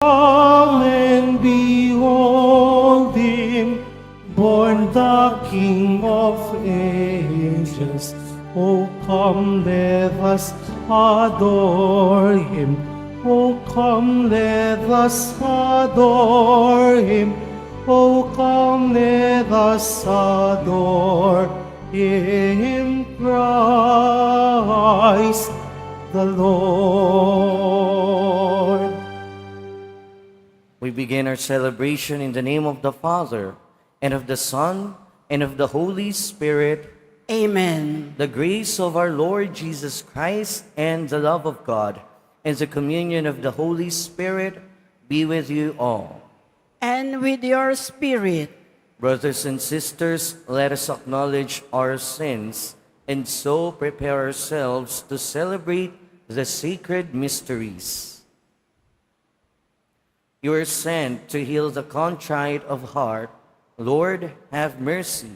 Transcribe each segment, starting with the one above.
Come and behold him, born the King of ages. Oh, come, let us adore him. Oh, come, let us adore him. Oh, come, let us adore him, Christ the Lord. We begin our celebration in the name of the Father, and of the Son, and of the Holy Spirit. Amen. The grace of our Lord Jesus Christ, and the love of God, and the communion of the Holy Spirit be with you all. And with your spirit. Brothers and sisters, let us acknowledge our sins, and so prepare ourselves to celebrate the sacred mysteries. You are sent to heal the contrite of heart. Lord, have mercy.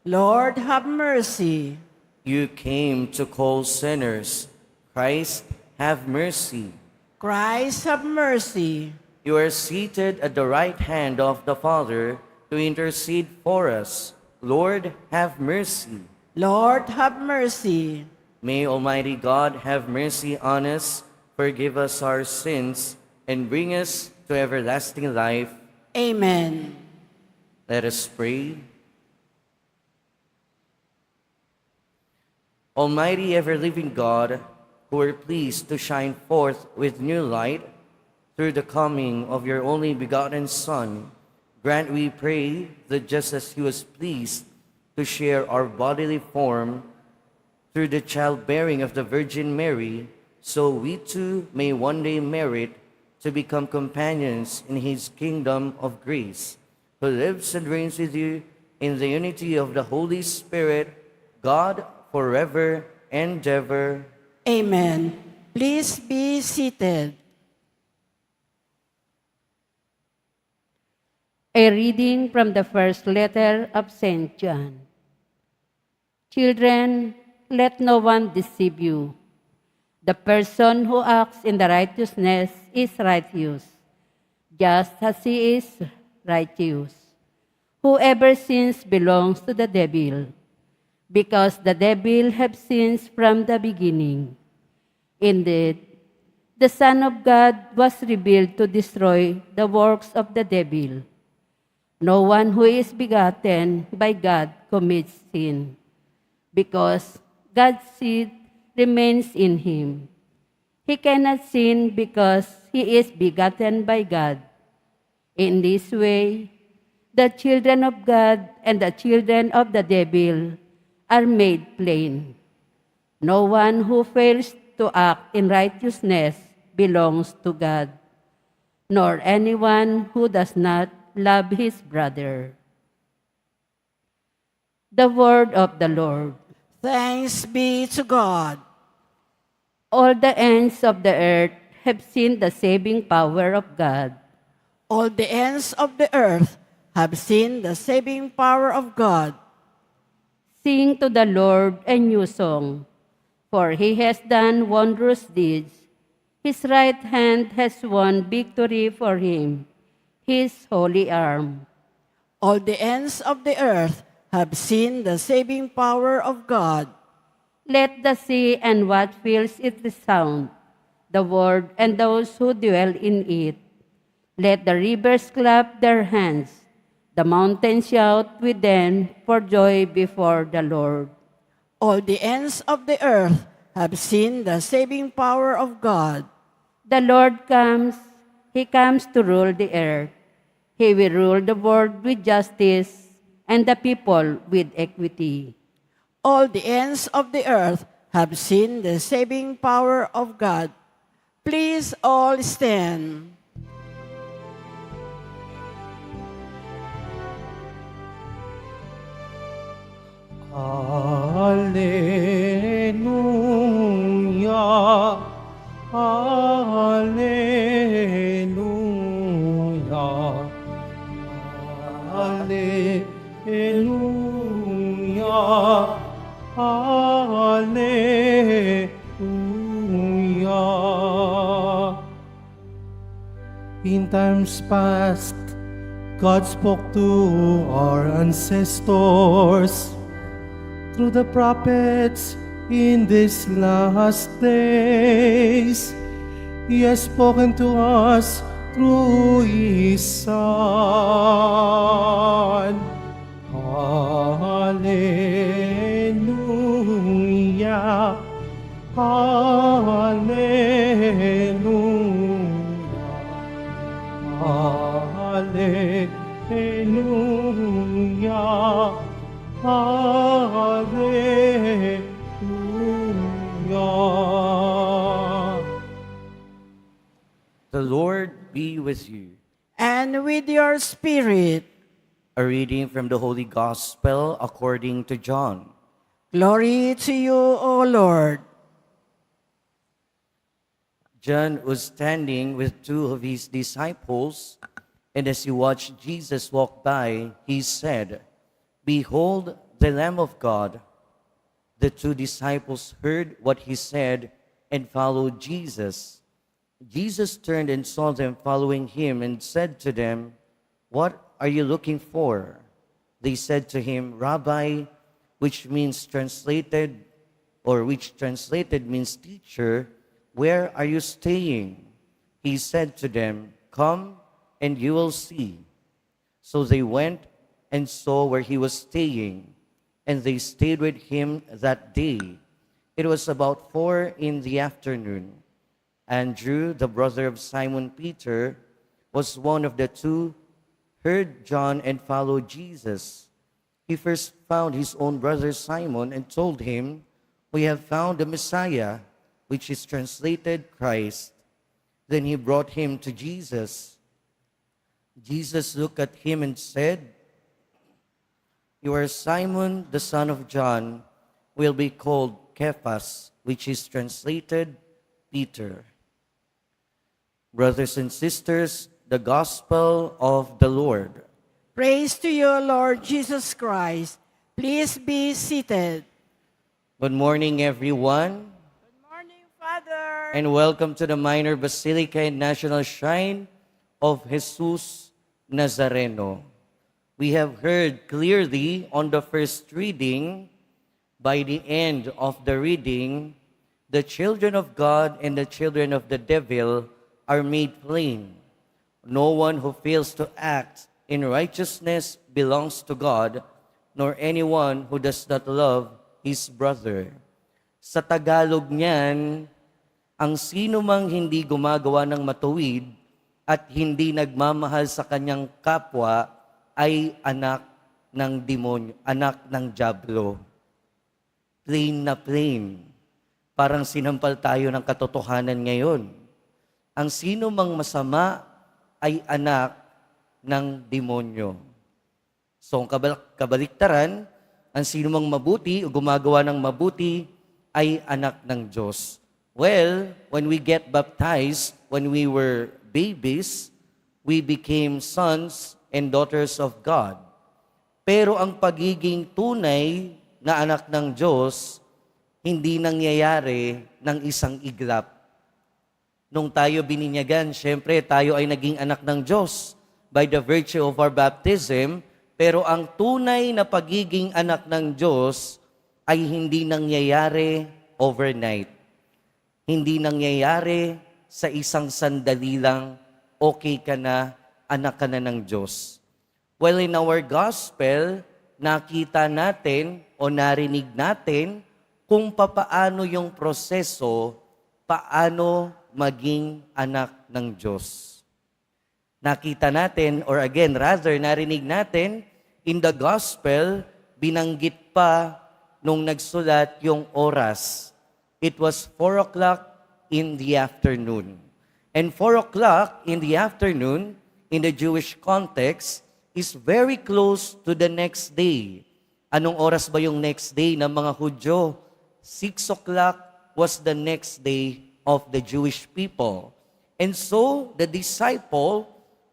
Lord, have mercy. You came to call sinners. Christ, have mercy. Christ, have mercy. You are seated at the right hand of the Father to intercede for us. Lord, have mercy. Lord, have mercy. May Almighty God have mercy on us, forgive us our sins, and bring us to everlasting life. Amen. Let us pray. Almighty ever-living God, who are pleased to shine forth with new light through the coming of your only begotten Son, grant, we pray, that just as he was pleased to share our bodily form through the childbearing of the Virgin Mary, so we too may one day merit to become companions in his kingdom of grace, who lives and reigns with you in the unity of the Holy Spirit, God, forever and ever. Amen. Please be seated. A reading from the first letter of St. John. Children, let no one deceive you. The person who acts in the righteousness is righteous, just as he is righteous. Whoever sins belongs to the devil, because the devil has sinned from the beginning. Indeed, the Son of God was revealed to destroy the works of the devil. No one who is begotten by God commits sin, because God's seed remains in him. He cannot sin because he is begotten by God. In this way, the children of God and the children of the devil are made plain. No one who fails to act in righteousness belongs to God, nor anyone who does not love his brother. The word of the Lord. Thanks be to God. All the ends of the earth have seen the saving power of God. All the ends of the earth have seen the saving power of God. Sing to the Lord a new song, for he has done wondrous deeds. His right hand has won victory for him, his holy arm. All the ends of the earth have seen the saving power of God. Let the sea and what fills it resound, the world and those who dwell in it. Let the rivers clap their hands, the mountains shout with them for joy before the Lord. All the ends of the earth have seen the saving power of God. The Lord comes, he comes to rule the earth. He will rule the world with justice and the people with equity. All the ends of the earth have seen the saving power of God. Please all stand. Alleluia, alleluia, alleluia, alleluia. In times past, God spoke to our ancestors through the prophets in these last days. He has spoken to us through His Son. Hallelujah. Hallelujah. Hallelujah. Hallelujah. The Lord be with you. And with your spirit. A reading from the Holy Gospel according to John. Glory to you, O Lord. John was standing with two of his disciples, and as he watched Jesus walk by, he said, "Behold the Lamb of God." The two disciples heard what he said and followed Jesus. Jesus turned and saw them following him and said to them, "What are you looking for?" They said to him, "Rabbi," which translated means teacher, "where are you staying?" He said to them, "Come and you will see." So they went and saw where he was staying, and they stayed with him that day. It was about 4 p.m. Andrew, the brother of Simon Peter, was one of the two, heard John and followed Jesus. He first found his own brother Simon and told him, "We have found the Messiah," which is translated Christ. Then he brought him to Jesus. Jesus looked at him and said, "You are Simon, the son of John, will be called Cephas," which is translated Peter. Brothers and sisters, the Gospel of the Lord. Praise to you, Lord Jesus Christ. Please be seated. Good morning, everyone, Good morning, Father. and welcome to the Minor Basilica and National Shrine of Jesus Nazareno. We have heard clearly on the first reading. By the end of the reading, the children of God and the children of the devil are made plain. No one who fails to act in righteousness belongs to God, nor anyone who does not love his brother. Sa Tagalog niyan, ang sino mang hindi gumagawa ng matuwid at hindi nagmamahal sa kanyang kapwa ay anak ng demonyo, anak ng dyablo. Plain na plain. Parang sinampal tayo ng katotohanan ngayon. Ang sino mang masama ay anak ng demonyo. So ang kabaliktaran, ang sino mang mabuti o gumagawa ng mabuti ay anak ng Diyos. Well, when we get baptized, when we were babies, we became sons and daughters of God. Pero ang pagiging tunay na anak ng Diyos, hindi nangyayari ng isang iglap. Nung tayo bininyagan, syempre tayo ay naging anak ng Diyos by the virtue of our baptism, pero ang tunay na pagiging anak ng Diyos ay hindi nangyayari overnight. Hindi nangyayari sa isang sandali lang, okay ka na, anak ka na ng Diyos. Well, in our gospel, nakita natin o narinig natin kung papaano yung proseso, paano maging anak ng Diyos. Nakita natin, or again, rather, narinig natin, in the gospel, binanggit pa nung nagsulat yung oras. It was 4 o'clock in the afternoon. And 4 o'clock in the afternoon, in the Jewish context, is very close to the next day. Anong oras ba yung next day ng mga Hudyo? 6 o'clock was the next day of the Jewish people. And so, the disciple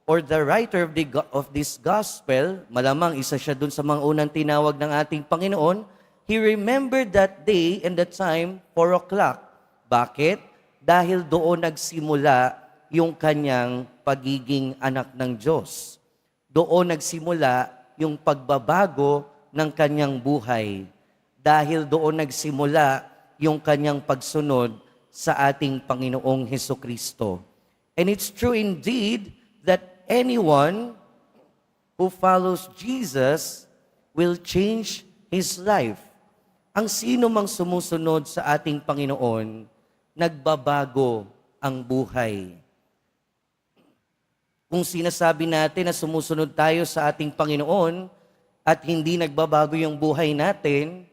or the writer of this gospel, malamang isa siya dun sa mga unang tinawag ng ating Panginoon, he remembered that day and that time, 4 o'clock. Bakit? Dahil doon nagsimula yung kanyang pagiging anak ng Diyos. Doon nagsimula yung pagbabago ng kanyang buhay. Dahil doon nagsimula yung kanyang pagsunod sa ating Panginoong Hesukristo. And it's true indeed that anyone who follows Jesus will change his life. Ang sino mang sumusunod sa ating Panginoon, nagbabago ang buhay. Kung sinasabi natin na sumusunod tayo sa ating Panginoon at hindi nagbabago yung buhay natin,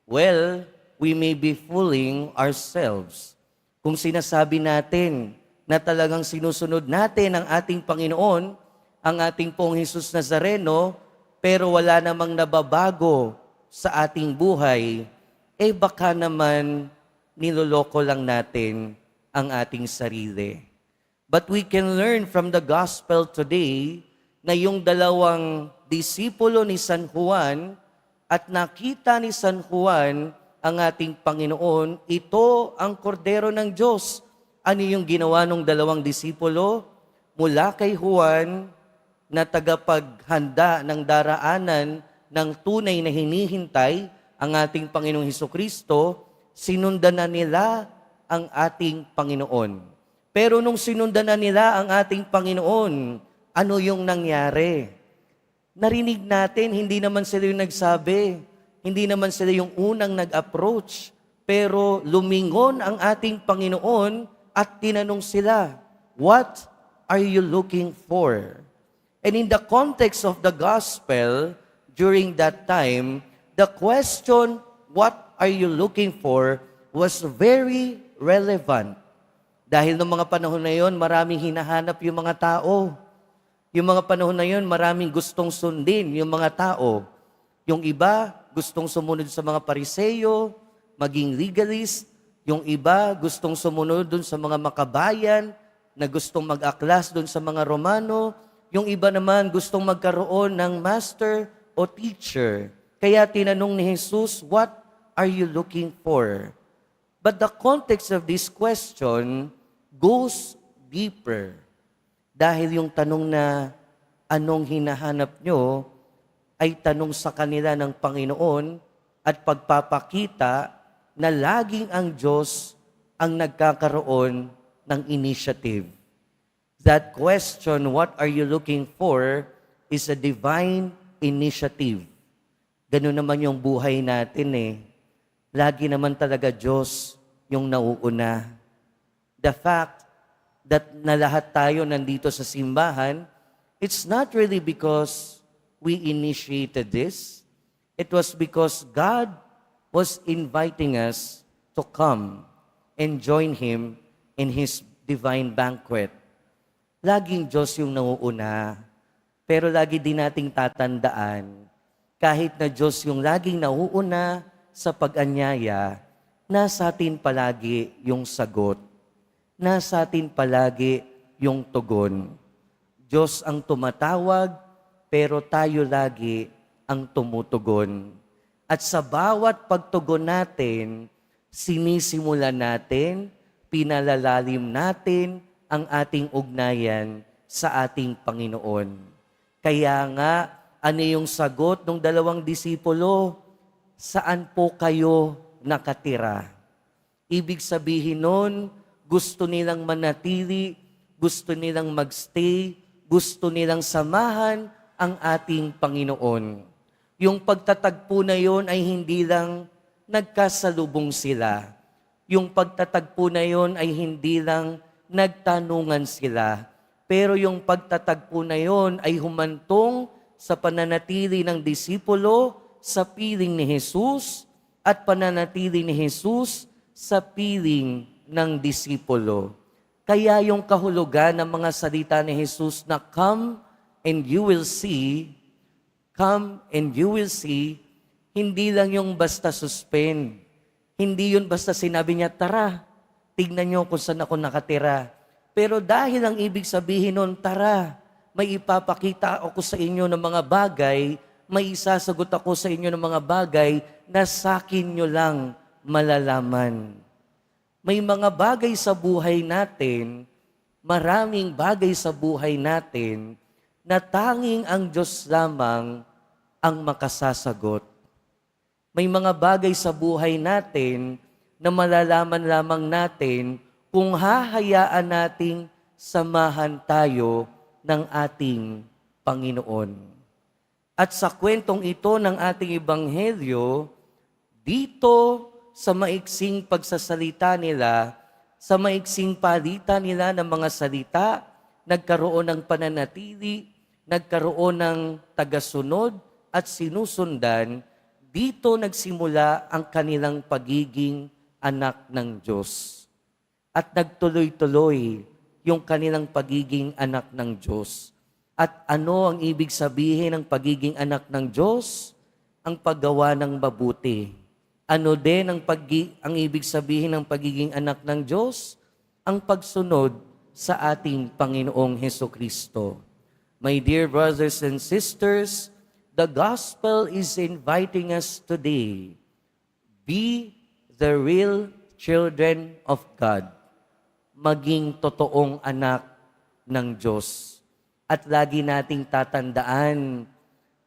well, we may be fooling ourselves. Kung sinasabi natin na talagang sinusunod natin ang ating Panginoon, ang ating pong Jesus Nazareno, pero wala namang nababago sa ating buhay, baka naman niloloko lang natin ang ating sarili. But we can learn from the gospel today na yung dalawang disipulo ni San Juan at nakita ni San Juan ang ating Panginoon, ito ang kordero ng Diyos. Ano yung ginawa ng dalawang disipulo? Mula kay Juan na tagapaghanda ng daraanan ng tunay na hinihintay ang ating Panginoong Hesukristo, sinundan na nila ang ating Panginoon. Pero nung sinundan na nila ang ating Panginoon, ano yung nangyari? Narinig natin, hindi naman sila yung nagsabi, hindi naman sila yung unang nag-approach, pero lumingon ang ating Panginoon at tinanong sila, "What are you looking for?" And in the context of the gospel, during that time, the question, "What are you looking for?" was very relevant. Dahil noong mga panahon na yon, maraming hinahanap yung mga tao. Yung mga panahon na yon, maraming gustong sundin yung mga tao. Yung iba, gustong sumunod sa mga pariseyo, maging legalist. Yung iba, gustong sumunod dun sa mga makabayan, na gustong mag-aklas dun sa mga Romano. Yung iba naman, gustong magkaroon ng master o teacher. Kaya tinanong ni Jesus, "What are you looking for?" But the context of this question goes deeper. Dahil yung tanong na anong hinahanap nyo ay tanong sa kanila ng Panginoon at pagpapakita na laging ang Diyos ang nagkakaroon ng initiative. That question, "What are you looking for?" is a divine initiative. Ganun naman yung buhay natin eh. Lagi naman talaga Diyos yung nauuna. The fact that na lahat tayo nandito sa simbahan, it's not really because we initiated this. It was because God was inviting us to come and join Him in His divine banquet. Laging Diyos yung nauuna. Pero lagi din nating tatandaan, kahit na Diyos yung laging nauuna sa pag-anyaya, nasa atin palagi yung sagot. Nasa atin palagi yung tugon. Diyos ang tumatawag, pero tayo lagi ang tumutugon. At sa bawat pagtugon natin, sinisimulan natin, pinalalalim natin ang ating ugnayan sa ating Panginoon. Kaya nga, ano yung sagot ng dalawang disipulo? Saan po kayo nakatira? Ibig sabihin nun, gusto nilang manatili, gusto nilang magstay, gusto nilang samahan ang ating Panginoon. Yung pagtatagpo na yon ay hindi lang nagkasalubong sila. Yung pagtatagpo na yon ay hindi lang nagtanungan sila. Pero yung pagtatagpo na yon ay humantong sa pananatili ng disipulo sa piling ni Jesus at pananatili ni Jesus sa piling ng disipulo. Kaya yung kahulugan ng mga salita ni Jesus na come and you will see, hindi lang yung basta suspend. Hindi yun basta sinabi niya, "Tara, tignan niyo kung saan ako nakatira." Pero dahil ang ibig sabihin nun, "Tara, may ipapakita ako sa inyo ng mga bagay, may isasagot ako sa inyo ng mga bagay na sa akin nyo lang malalaman." May mga bagay sa buhay natin, maraming bagay sa buhay natin na tanging ang Diyos lamang ang makasasagot. May mga bagay sa buhay natin na malalaman lamang natin kung hahayaan nating samahan tayo ng ating Panginoon. At sa kwentong ito ng ating Ebanghelyo, dito sa maiksing pagsasalita nila, sa maiksing palitan nila ng mga salita, nagkaroon ng pananatili, nagkaroon ng tagasunod at sinusundan, dito nagsimula ang kanilang pagiging anak ng Diyos. At nagtuloy-tuloy yung kanilang pagiging anak ng Diyos. At ano ang ibig sabihin ng pagiging anak ng Diyos? Ang paggawa ng mabuti. Ano din ang ibig sabihin ng pagiging anak ng Diyos? Ang pagsunod sa ating Panginoong Hesukristo. My dear brothers and sisters, the gospel is inviting us today. Be the real children of God. Maging totoong anak ng Diyos. At lagi nating tatandaan,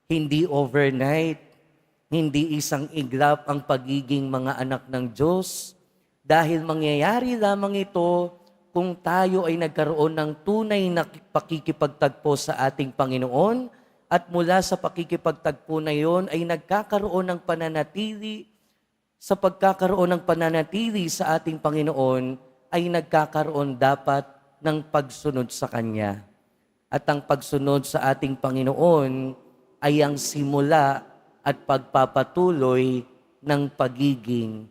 hindi overnight, hindi isang iglap ang pagiging mga anak ng Diyos. Dahil mangyayari lamang ito kung tayo ay nagkaroon ng tunay na pakikipagtagpo sa ating Panginoon at mula sa pakikipagtagpo na yon ay nagkakaroon ng pananatili. Sa pagkakaroon ng pananatili sa ating Panginoon ay nagkakaroon dapat ng pagsunod sa Kanya. At ang pagsunod sa ating Panginoon ay ang simula at pagpapatuloy ng pagiging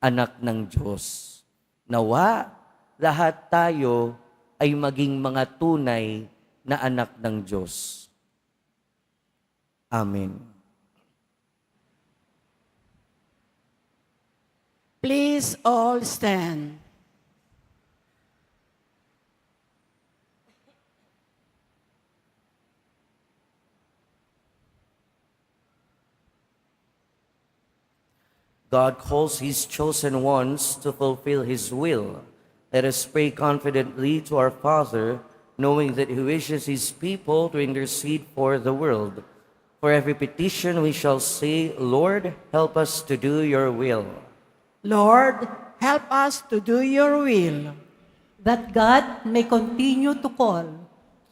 anak ng Diyos. Nawa, lahat tayo ay maging mga tunay na anak ng Diyos. Amen. Please all stand. God calls His chosen ones to fulfill His will. Let us pray confidently to our Father, knowing that He wishes His people to intercede for the world. For every petition we shall say, Lord, help us to do your will. Lord, help us to do your will. That God may continue to call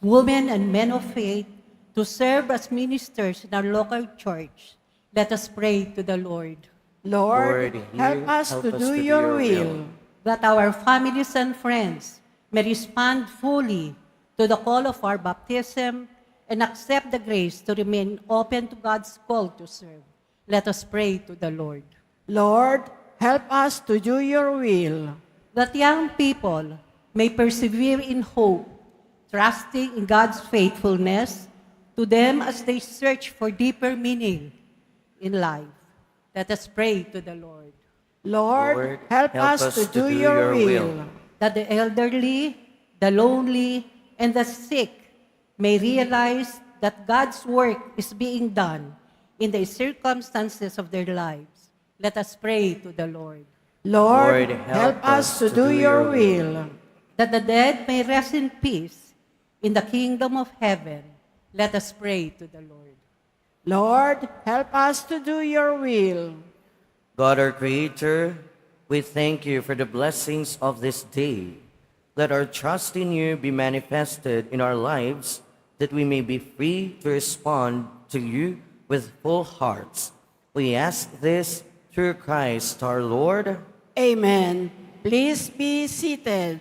women and men of faith to serve as ministers in our local church. Let us pray to the Lord. Lord, help us to do your will. That our families and friends may respond fully to the call of our baptism and accept the grace to remain open to God's call to serve. Let us pray to the Lord. Lord, help us to do your will. That young people may persevere in hope, trusting in God's faithfulness to them as they search for deeper meaning in life. Let us pray to the Lord. Lord, help us to do your will. That the elderly, the lonely, and the sick may realize that God's work is being done in the circumstances of their lives. Let us pray to the Lord. Lord, help us to do your will. That the dead may rest in peace in the kingdom of heaven. Let us pray to the Lord. Lord, help us to do your will. God, our Creator, we thank you for the blessings of this day. Let our trust in you be manifested in our lives, that we may be free to respond to you with full hearts. We ask this through Christ our Lord. Amen. Please be seated.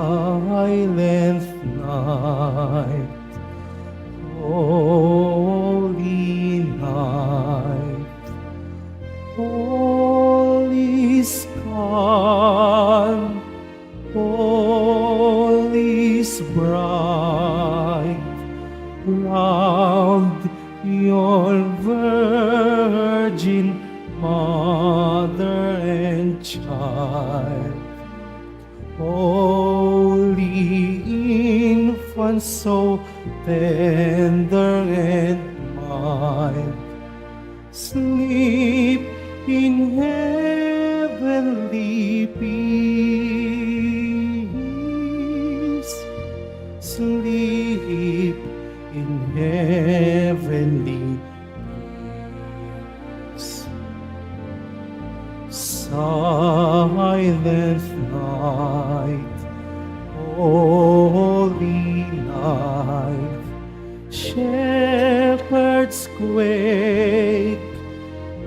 Silent night, holy night, all is calm, all is bright, round your virgin mother and child. Holy in infant so tender and mild, sleep in heavenly peace. Sleep in heavenly peace. Silent night, holy night, shepherds quake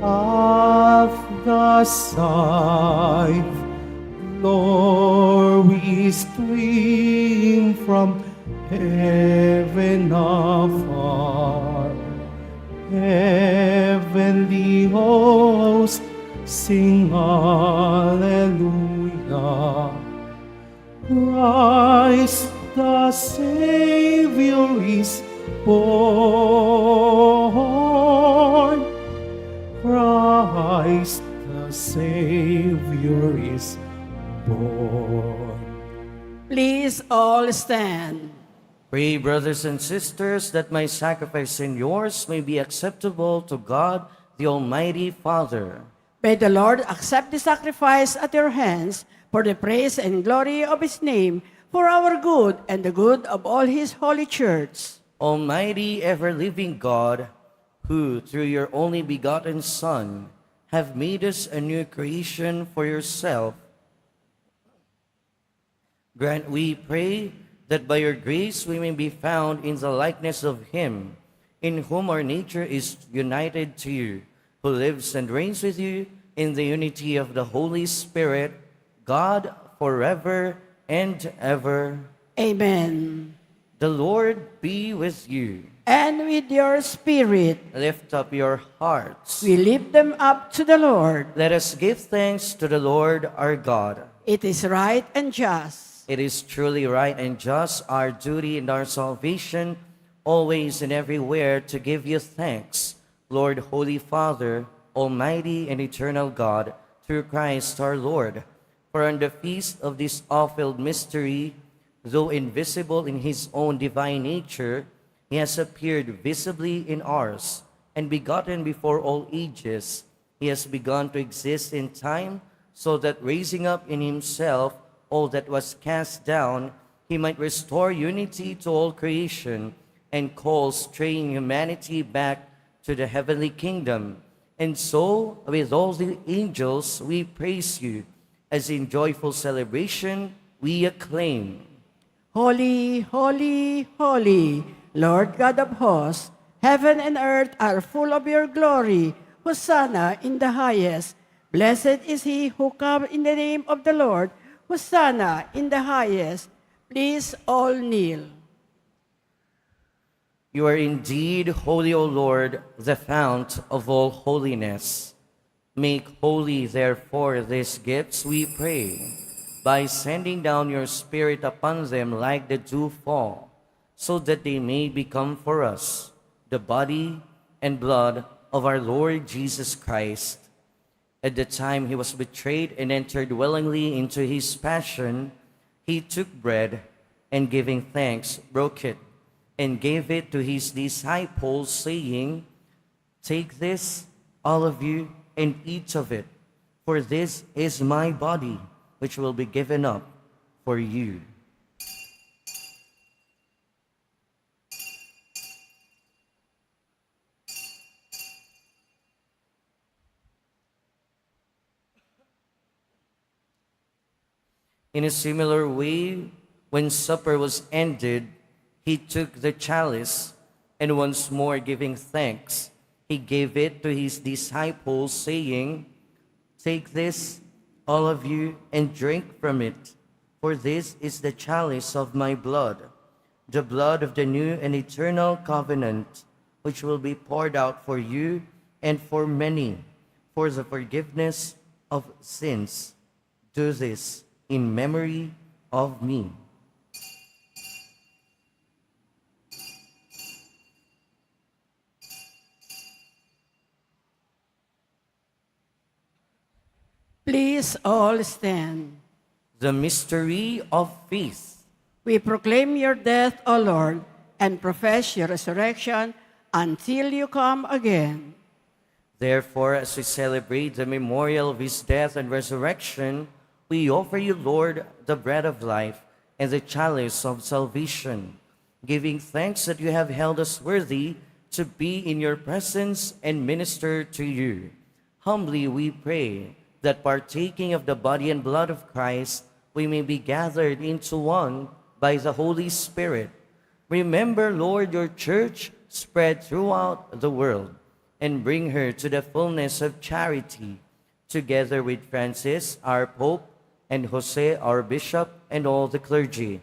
of the sight, glory stream from heaven afar, heavenly hosts sing hallelujah. Christ the Savior is born. Christ the Savior is born. Please all stand. Pray, brothers and sisters, that my sacrifice and yours may be acceptable to God, the Almighty Father. May the Lord accept the sacrifice at your hands for the praise and glory of his name, for our good and the good of all his holy church. Almighty, ever-living God, who through your only begotten Son have made us a new creation for yourself, grant, we pray, that by your grace we may be found in the likeness of him, in whom our nature is united to you, who lives and reigns with you in the unity of the Holy Spirit, God, forever and ever. Amen. The Lord be with you. And with your spirit, Lift up your hearts. we lift them up to the Lord. Let us give thanks to the Lord our God. It is right and just. It is truly right and just, our duty and our salvation, always and everywhere to give you thanks, Lord, Holy Father, Almighty and eternal God, through Christ our Lord. For on the feast of this awful mystery, though invisible in his own divine nature, he has appeared visibly in ours, and begotten before all ages, he has begun to exist in time, so that raising up in himself all that was cast down, he might restore unity to all creation, and call straying humanity back to the heavenly kingdom. And so, with all the angels, we praise you, as in joyful celebration we acclaim. Holy, holy, holy, Lord God of hosts, heaven and earth are full of your glory. Hosanna in the highest. Blessed is he who comes in the name of the Lord. Hosanna in the highest. Please all kneel. You are indeed holy, O Lord, the fount of all holiness. Make holy, therefore, these gifts, we pray, by sending down your Spirit upon them like the dewfall, so that they may become for us the body and blood of our Lord Jesus Christ. At the time he was betrayed and entered willingly into his passion, he took bread, and giving thanks, broke it, and gave it to his disciples, saying, "Take this, all of you, and eat of it, for this is my body, which will be given up for you." In a similar way, when supper was ended, he took the chalice, and once more giving thanks, he gave it to his disciples, saying, "Take this, all of you, and drink from it, for this is the chalice of my blood, the blood of the new and eternal covenant, which will be poured out for you and for many, for the forgiveness of sins. Do this in memory of me." Please all stand. The mystery of faith. We proclaim your death, O Lord, and profess your resurrection until you come again. Therefore, as we celebrate the memorial of his death and resurrection, we offer you, Lord, the bread of life and the chalice of salvation, giving thanks that you have held us worthy to be in your presence and minister to you. Humbly we pray that partaking of the body and blood of Christ, we may be gathered into one by the Holy Spirit. Remember, Lord, your church spread throughout the world, and bring her to the fullness of charity, together with Francis, our Pope, and Jose, our Bishop, and all the clergy.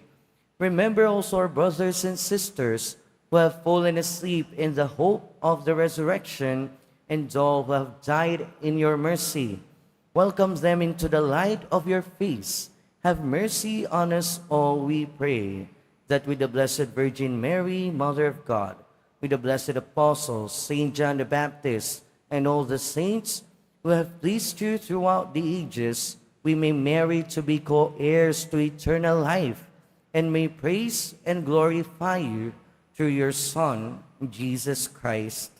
Remember also our brothers and sisters who have fallen asleep in the hope of the resurrection, and all who have died in your mercy. Welcome them into the light of your face. Have mercy on us all, we pray, that with the Blessed Virgin Mary, Mother of God, with the blessed apostles, Saint John the Baptist, and all the saints who have pleased you throughout the ages, we may merit to be co-heirs to eternal life, and may praise and glorify you through your Son, Jesus Christ.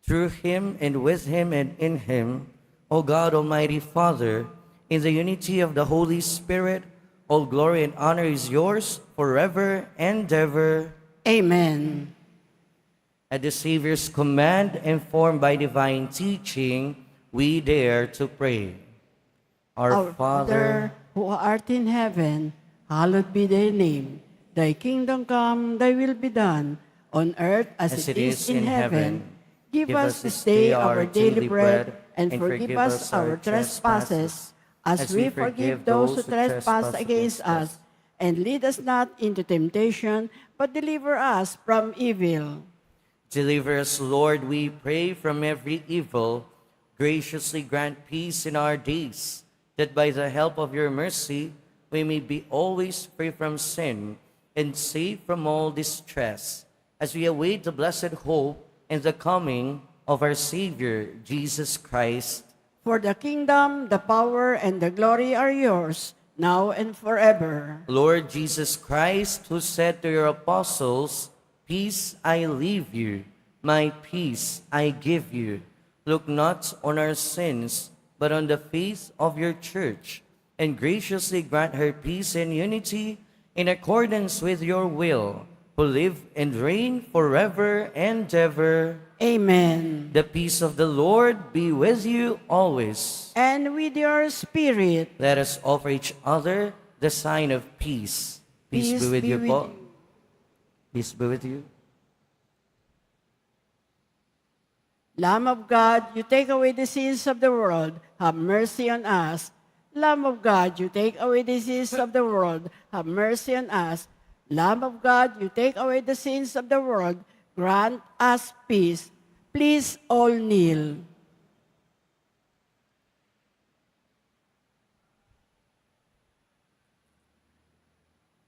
Through him, and with him, and in him, O God, Almighty Father, in the unity of the Holy Spirit, all glory and honor is yours forever and ever. Amen. At the Savior's command, informed by divine teaching, we dare to pray. Our Father, who art in heaven, hallowed be thy name. Thy kingdom come, thy will be done, on earth as it is in heaven. Give us this day our daily bread, and forgive us our trespasses, as we forgive those who trespass against us. And lead us not into temptation, but deliver us from evil. Deliver us, Lord, we pray, from every evil. Graciously grant peace in our days, that by the help of your mercy we may be always free from sin and safe from all distress, as we await the blessed hope and the coming of our Savior, Jesus Christ. For the kingdom, the power, and the glory are yours, now and forever. Lord Jesus Christ, who said to your apostles, "Peace I leave you, my peace I give you," look not on our sins, but on the faith of your church, and graciously grant her peace and unity in accordance with your will, who live and reign forever and ever. Amen. The peace of the Lord be with you always. And with your spirit. Let us offer each other the sign of peace. Peace be with you po. Peace be with you. Lamb of God, you take away the sins of the world, have mercy on us. Lamb of God, you take away the sins of the world, have mercy on us. Lamb of God, you take away the sins of the world, grant us peace. Please all kneel.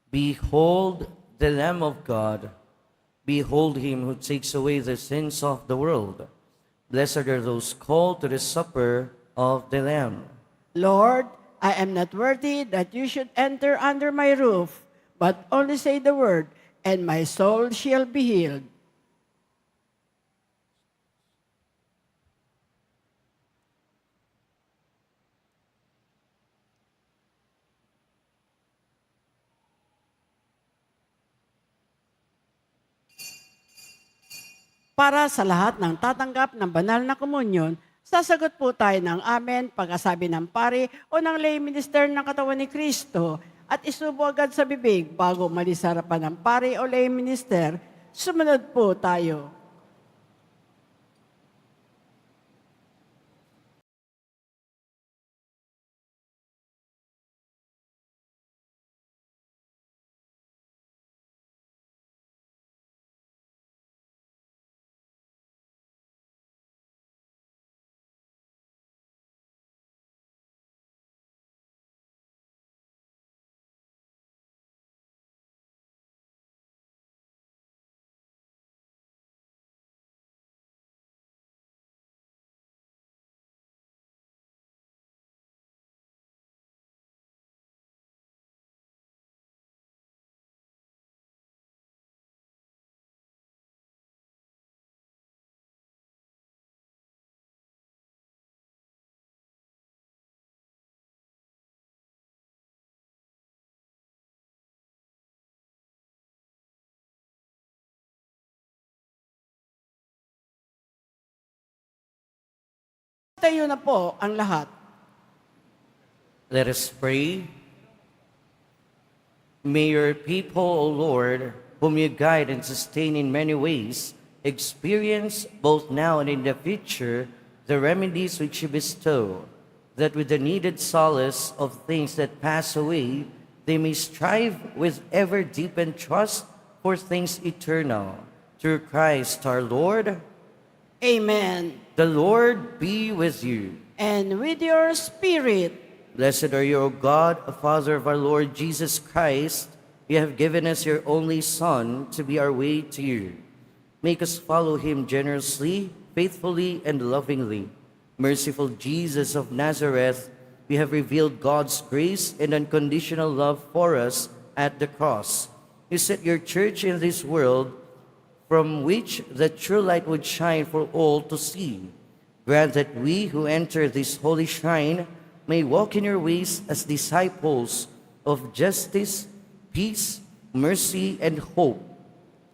Behold the Lamb of God. Behold him who takes away the sins of the world. Blessed are those called to the supper of the Lamb. Lord, I am not worthy that you should enter under my roof, but only say the word, and my soul shall be healed. Para sa lahat ng tatanggap ng banal na komunyon, sasagot po tayo ng amen pagkasabi ng pari o ng lay minister ng katawan ni Kristo at isubo agad sa bibig bago umalis sa harapan ng pari o lay minister. Sumunod po tayo. Tayo na po ang lahat. Let us pray. May your people, O Lord, whom you guide and sustain in many ways, experience both now and in the future the remedies which you bestow, that with the needed solace of things that pass away, they may strive with ever deepened trust for things eternal. Through Christ our Lord. Amen. The Lord be with you. And with your spirit. Blessed are you, O God, Father of our Lord Jesus Christ. You have given us your only Son to be our way to you. Make us follow him generously, faithfully, and lovingly. Merciful Jesus of Nazareth, you have revealed God's grace and unconditional love for us at the cross. You set your church in this world from which the true light would shine for all to see. Grant that we who enter this holy shrine may walk in your ways as disciples of justice, peace, mercy, and hope.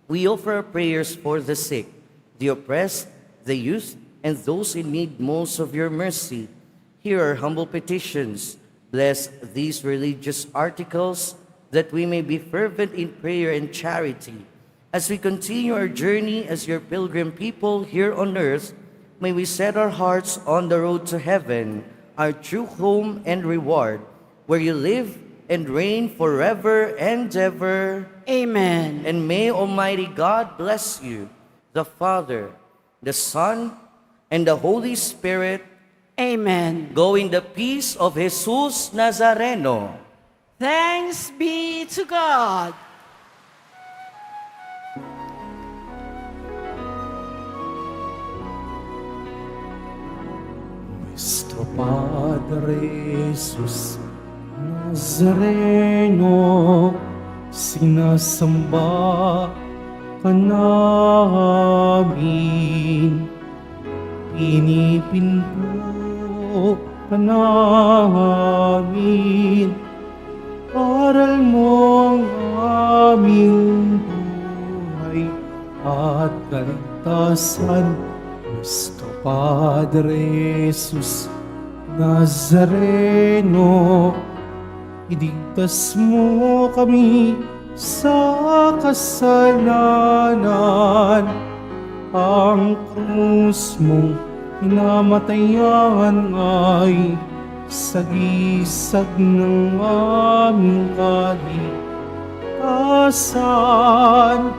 We offer our prayers for the sick, the oppressed, the youth, and those in need most of your mercy. Hear our humble petitions. Bless these religious articles, that we may be fervent in prayer and charity. As we continue our journey as your pilgrim people here on earth, may we set our hearts on the road to heaven, our true home and reward, where you live and reign forever and ever. Amen. And may Almighty God bless you, the Father, the Son, and the Holy Spirit. Amen. Go in the peace of Jesus Nazareno. Thanks be to God. Nuestro Padre Jesus Nazareno, sinasamba ka namin, pinipinto ka namin, aral mo ang aming buhay at kaligtasan. Nuestro Padre Jesus Nazareno, iligtas mo kami sa kasalanan. Ang krus mong pinamatayan ay sagisag ng aming kaligtasan.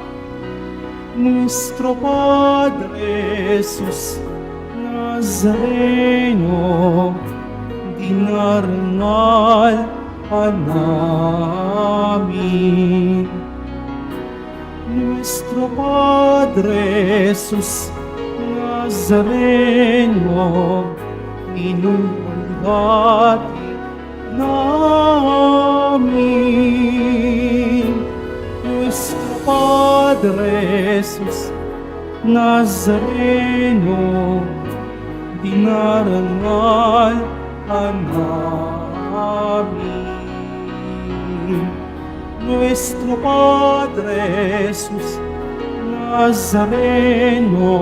Nuestro Padre Jesus Nazareno, dinarangal ka namin. Nuestro Padre Jesus Nazareno, inuwalhati namin. Nuestro Padre Jesus Nazareno, dinarangal ka namin. Nuestro Padre Jesus Nazareno,